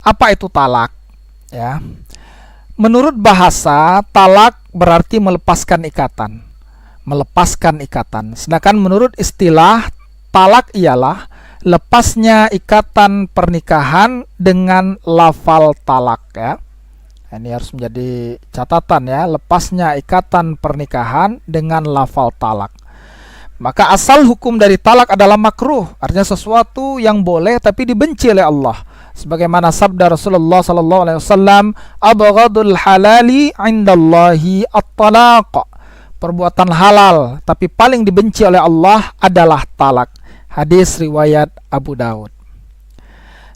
Apa itu talak? Ya. Menurut bahasa, talak berarti melepaskan ikatan. Melepaskan ikatan. Sedangkan menurut istilah, talak ialah lepasnya ikatan pernikahan dengan lafal talak, ya. Ini harus menjadi catatan, ya, lepasnya ikatan pernikahan dengan lafal talak. Maka asal hukum dari talak adalah makruh, artinya sesuatu yang boleh tapi dibenci oleh Allah. Sebagaimana sabda Rasulullah sallallahu alaihi wasallam, "Abghadul halali 'indallahi at-talaq." Perbuatan halal tapi paling dibenci oleh Allah adalah talak. Hadis riwayat Abu Daud.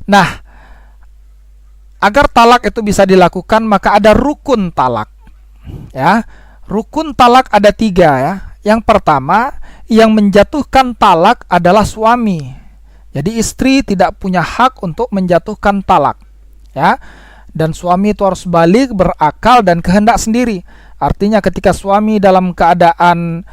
Nah, agar talak itu bisa dilakukan maka ada rukun talak. Ya, rukun talak ada 3, ya. Yang pertama, yang menjatuhkan talak adalah suami. Jadi istri tidak punya hak untuk menjatuhkan talak, ya. Dan suami itu harus balik, berakal dan kehendak sendiri. Artinya ketika suami dalam keadaan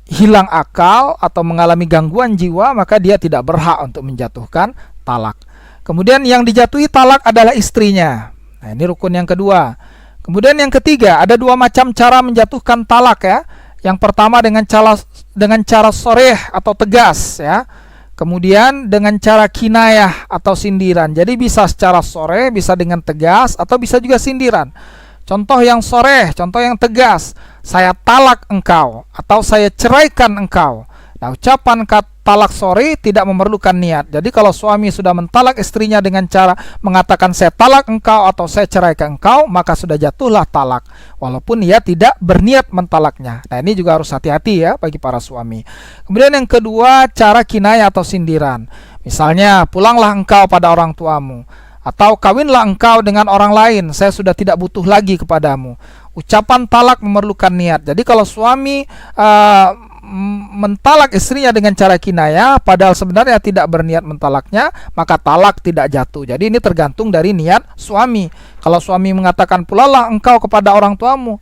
hilang akal atau mengalami gangguan jiwa, maka dia tidak berhak untuk menjatuhkan talak. Kemudian yang dijatuhi talak adalah istrinya. Nah, ini rukun yang kedua. Kemudian yang ketiga, ada 2 macam cara menjatuhkan talak, ya. Yang pertama dengan cara soreh atau tegas, ya. Kemudian dengan cara kinayah atau sindiran. Jadi bisa secara soreh, bisa dengan tegas, atau bisa juga sindiran. Contoh yang soreh, contoh yang tegas, saya talak engkau atau saya ceraikan engkau. Nah, ucapan talak sore tidak memerlukan niat. Jadi kalau suami sudah mentalak istrinya dengan cara mengatakan saya talak engkau atau saya ceraikan engkau, maka sudah jatuhlah talak, walaupun ia tidak berniat mentalaknya. Nah, ini juga harus hati-hati, ya, bagi para suami. Kemudian yang kedua, cara kinayah atau sindiran. Misalnya, pulanglah engkau pada orang tuamu, atau kawinlah engkau dengan orang lain, saya sudah tidak butuh lagi kepadamu. Ucapan talak memerlukan niat. Jadi kalau suami mentalak istrinya dengan cara kinayah padahal sebenarnya tidak berniat mentalaknya, maka talak tidak jatuh. Jadi ini tergantung dari niat suami. Kalau suami mengatakan pulanglah engkau kepada orang tuamu,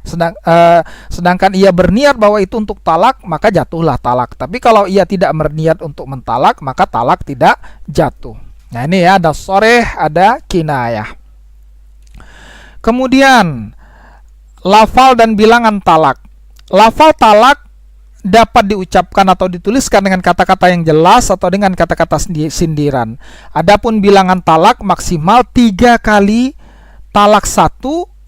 sedangkan ia berniat bahwa itu untuk talak, maka jatuhlah talak. Tapi kalau ia tidak berniat untuk mentalak, maka talak tidak jatuh. Nah, ini, ya, ada soreh, ada kinayah. Kemudian lafal dan bilangan talak. Lafal talak dapat diucapkan atau dituliskan dengan kata-kata yang jelas atau dengan kata-kata sindiran. Adapun bilangan talak maksimal 3 kali, talak 1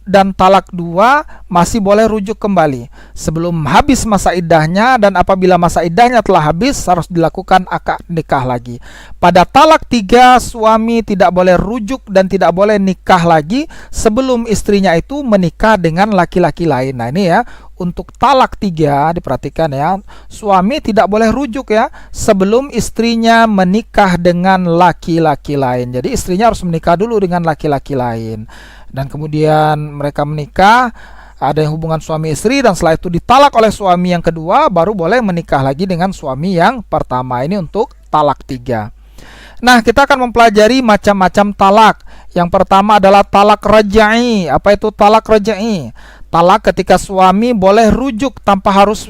dan talak 2 masih boleh rujuk kembali sebelum habis masa iddahnya, dan apabila masa iddahnya telah habis harus dilakukan akad nikah lagi. Pada talak 3 suami tidak boleh rujuk dan tidak boleh nikah lagi sebelum istrinya itu menikah dengan laki-laki lain. Nah, ini, ya, untuk talak 3 diperhatikan, ya, suami tidak boleh rujuk, ya, sebelum istrinya menikah dengan laki-laki lain. Jadi istrinya harus menikah dulu dengan laki-laki lain, dan kemudian mereka menikah, ada hubungan suami istri, dan setelah itu ditalak oleh suami yang kedua, baru boleh menikah lagi dengan suami yang pertama. Ini untuk talak 3. Nah, kita akan mempelajari macam-macam talak. Yang pertama adalah talak raj'i. Apa itu talak raj'i? Talak ketika suami boleh rujuk tanpa harus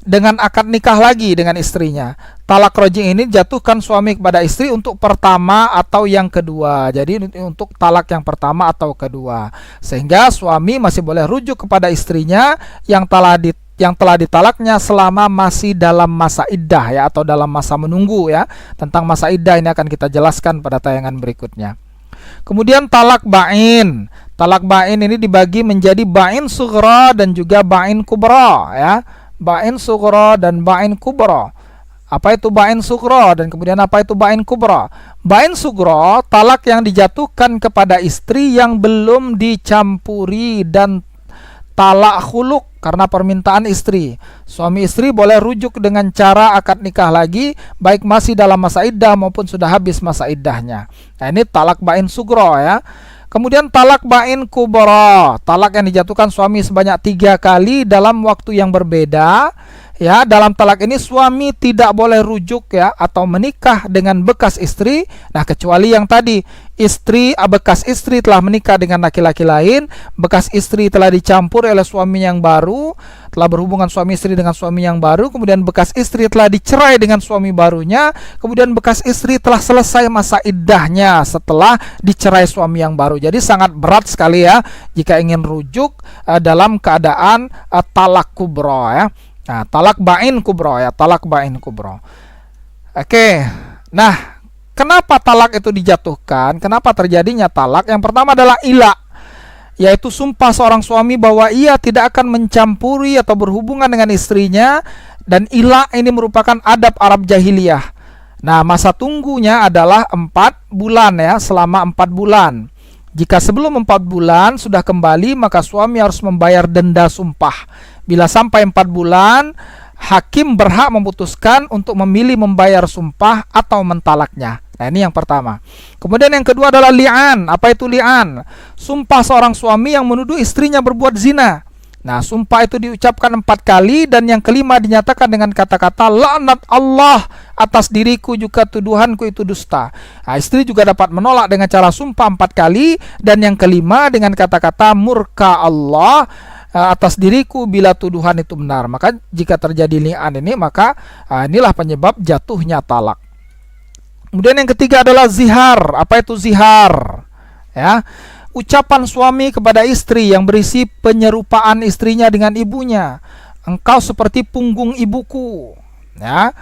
dengan akad nikah lagi dengan istrinya. Talak raj'i ini jatuhkan suami kepada istri untuk pertama atau yang kedua. Jadi untuk talak yang pertama atau kedua. Sehingga suami masih boleh rujuk kepada istrinya yang telah ditalaknya selama masih dalam masa iddah, ya, atau dalam masa menunggu, ya. Tentang masa iddah ini akan kita jelaskan pada tayangan berikutnya. Kemudian talak ba'in. Talak ba'in ini dibagi menjadi ba'in sughra dan juga ba'in kubra, ya. Ba'in sughra dan ba'in kubra. Apa itu ba'in sughra dan kemudian apa itu ba'in kubra? Ba'in sughra, talak yang dijatuhkan kepada istri yang belum dicampuri dan talak khuluk karena permintaan istri. Suami istri boleh rujuk dengan cara akad nikah lagi, baik masih dalam masa iddah maupun sudah habis masa iddahnya. Nah, ini talak ba'in sughra, ya. Kemudian talak ba'in kubra, talak yang dijatuhkan suami sebanyak 3 kali dalam waktu yang berbeda, ya, dalam talak ini suami tidak boleh rujuk ya atau menikah dengan bekas istri. Nah, kecuali yang tadi, bekas istri telah menikah dengan laki-laki lain, bekas istri telah dicampur oleh suami yang baru, telah berhubungan suami istri dengan suami yang baru, kemudian bekas istri telah dicerai dengan suami barunya, kemudian bekas istri telah selesai masa iddahnya setelah dicerai suami yang baru. Jadi sangat berat sekali ya jika ingin rujuk dalam keadaan talak kubro ya. Nah, talak bain kubro ya, talak bain kubro. Oke. Nah, kenapa talak itu dijatuhkan? Kenapa terjadinya talak? Yang pertama adalah ila, yaitu sumpah seorang suami bahwa ia tidak akan mencampuri atau berhubungan dengan istrinya, dan ila ini merupakan adab Arab jahiliyah. Nah, masa tunggunya adalah 4 bulan ya, selama 4 bulan. Jika sebelum 4 bulan sudah kembali, maka suami harus membayar denda sumpah. Bila sampai 4 bulan, hakim berhak memutuskan untuk memilih membayar sumpah atau mentalaknya. Nah, ini yang pertama. Kemudian yang kedua adalah li'an. Apa itu li'an? Sumpah seorang suami yang menuduh istrinya berbuat zina. Nah, sumpah itu diucapkan 4 kali, dan yang kelima dinyatakan dengan kata-kata laknat Allah atas diriku, juga tuduhanku itu dusta. Nah, istri juga dapat menolak dengan cara sumpah 4 kali, dan yang kelima dengan kata-kata murka Allah atas diriku bila tuduhan itu benar. Maka jika terjadi li'an ini, maka inilah penyebab jatuhnya talak. Kemudian yang ketiga adalah zihar. Apa itu zihar? Ya, ucapan suami kepada istri yang berisi penyerupaan istrinya dengan ibunya. Engkau seperti punggung ibuku. Ya.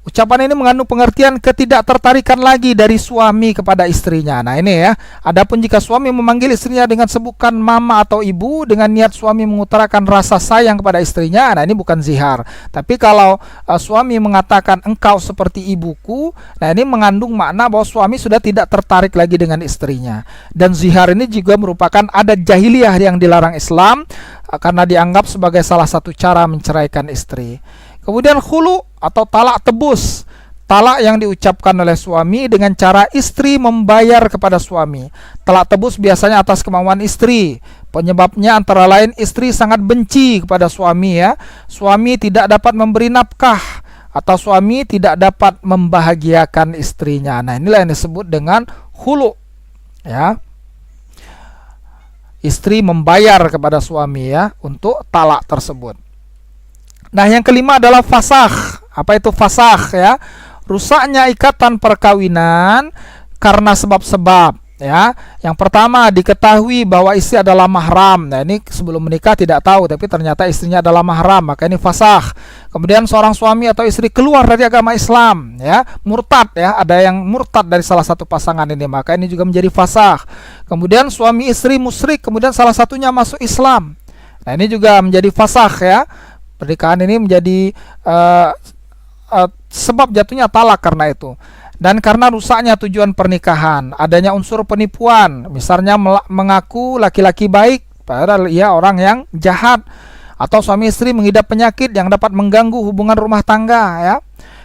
Ucapan ini mengandung pengertian ketidaktertarikan lagi dari suami kepada istrinya. Nah, ini ya. Adapun jika suami memanggil istrinya dengan sebutan mama atau ibu dengan niat suami mengutarakan rasa sayang kepada istrinya, nah ini bukan zihar. Tapi kalau suami mengatakan engkau seperti ibuku, nah ini mengandung makna bahwa suami sudah tidak tertarik lagi dengan istrinya. Dan zihar ini juga merupakan adat jahiliyah yang dilarang Islam karena dianggap sebagai salah satu cara menceraikan istri. Kemudian khulu atau talak tebus, talak yang diucapkan oleh suami dengan cara istri membayar kepada suami. Talak tebus biasanya atas kemauan istri. Penyebabnya antara lain istri sangat benci kepada suami ya. Suami tidak dapat memberi nafkah atau suami tidak dapat membahagiakan istrinya. Nah, inilah yang disebut dengan khulu ya. Istri membayar kepada suami ya untuk talak tersebut. Nah, yang kelima adalah fasakh. Apa itu fasakh ya? Rusaknya ikatan perkawinan karena sebab-sebab ya. Yang pertama, diketahui bahwa istri adalah mahram. Nah, ini sebelum menikah tidak tahu, tapi ternyata istrinya adalah mahram, maka ini fasakh. Kemudian seorang suami atau istri keluar dari agama Islam ya, murtad ya, ada yang murtad dari salah satu pasangan ini, maka ini juga menjadi fasakh. Kemudian suami istri musyrik, kemudian salah satunya masuk Islam. Nah, ini juga menjadi fasakh ya. Pernikahan ini menjadi sebab jatuhnya talak karena itu. Dan karena rusaknya tujuan pernikahan, adanya unsur penipuan, misalnya mengaku laki-laki baik padahal ia orang yang jahat, atau suami istri mengidap penyakit yang dapat mengganggu hubungan rumah tangga ya.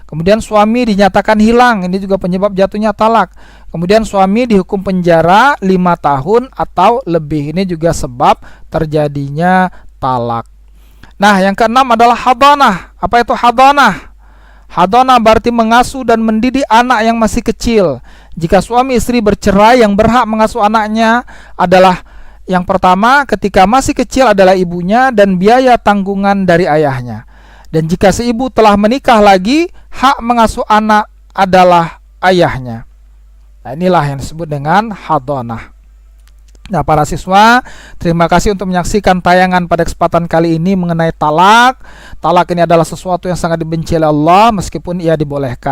Kemudian suami dinyatakan hilang, ini juga penyebab jatuhnya talak. Kemudian suami dihukum penjara 5 tahun atau lebih, ini juga sebab terjadinya talak. Nah, yang keenam adalah hadanah. Apa itu hadanah? Hadanah berarti mengasuh dan mendidik anak yang masih kecil. Jika suami istri bercerai, yang berhak mengasuh anaknya adalah yang pertama, ketika masih kecil adalah ibunya dan biaya tanggungan dari ayahnya. Dan jika si ibu telah menikah lagi, hak mengasuh anak adalah ayahnya. Nah, inilah yang disebut dengan hadanah. Nah, para siswa, terima kasih untuk menyaksikan tayangan pada kesempatan kali ini mengenai talak. Talak ini adalah sesuatu yang sangat dibenci oleh Allah meskipun ia dibolehkan.